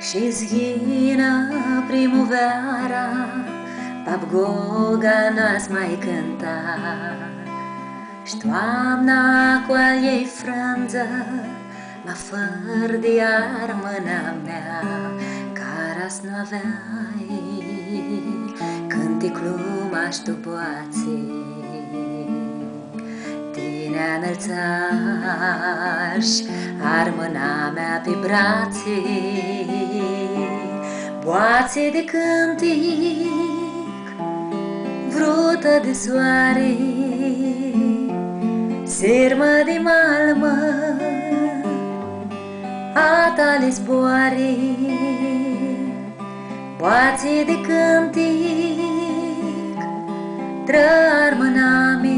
Și zghină primăvara, Babgoga n-ați mai cânta. Și toamna cu al ei frânză m-a făr de iar mâna mea, Caras nu aveai când te clumași tu boații. Tine înălțași ar mâna mea pe brații, boații de cântic, vrută de soare, sirmă de malmă, a tale zboare, boații de cântic, trăr mâna mea,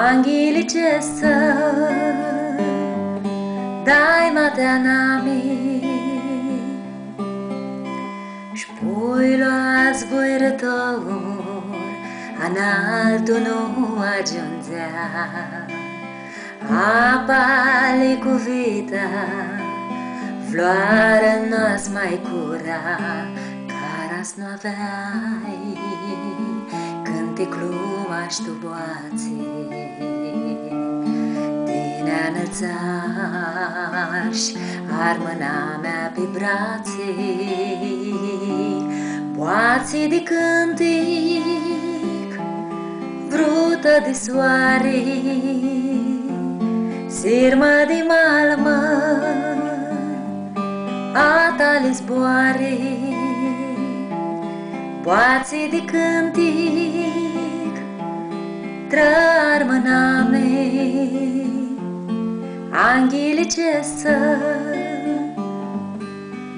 anghili ce să dai matea nami. Și pui la zboirător, analtul nu ajungea, apa le cuvita, floarea n-ați mai cura, Caras nu aveai când te clumași tu boații. Tine înălțași ar mâna mea pe brații, boații de cântic, vrută de soare, sirmă de malmă, a tale zboare, boații de cântic, trăr mâna mea, anghili ce să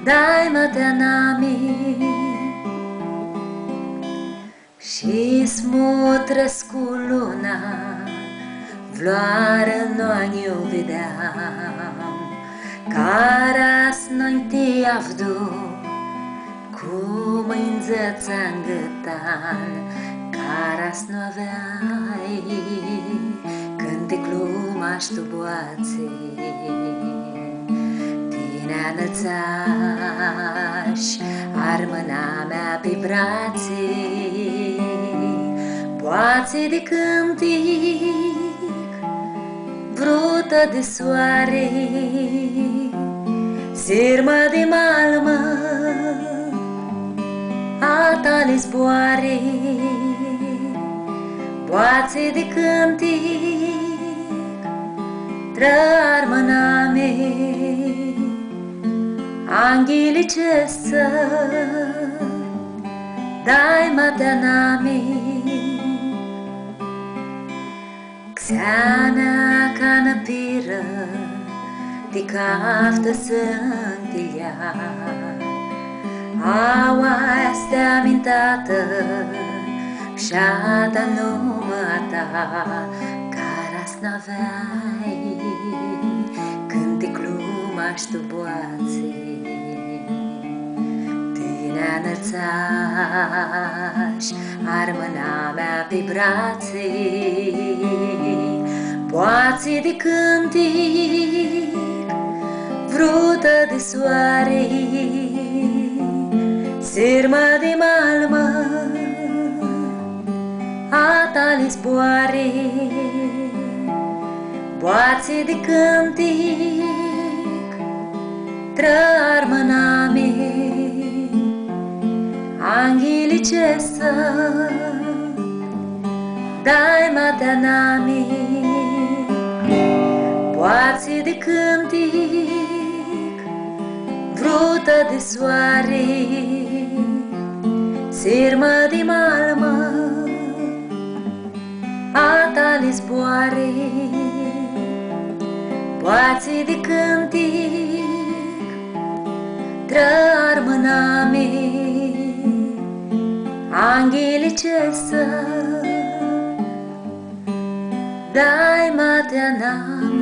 dai matea nami. Și smutrăs cu luna, vloară noi o vedeam, Caras noi te avdu, cum înzăța în gâtan, Caras nu aveai când te clumași tu boații. Tine înălțași ar mâna mea pe brații, boații de cântic, vrută de soare, sirmă de malmă, a tale zboare, boații de cântic, trăr mâna mea, anghili ce să dai matea nami. Xeana ca năpiră, de caftă sunt ea, aua este amintată, șata numata, Caras n-aveai când te clumași tu boații. Tine înălțași ar mâna mea pe brații, boații de cântic, vrută de soare, sirmă de malmă, a tale zboare, boații de cântic, trăr mâna mea, anghili ce să dai matea nami. Boații de cântic, vrută de soare, sirmă de malmă, a tale zboare, boații de cântic, trăr mâna mea, anghili ce să dai matea nami.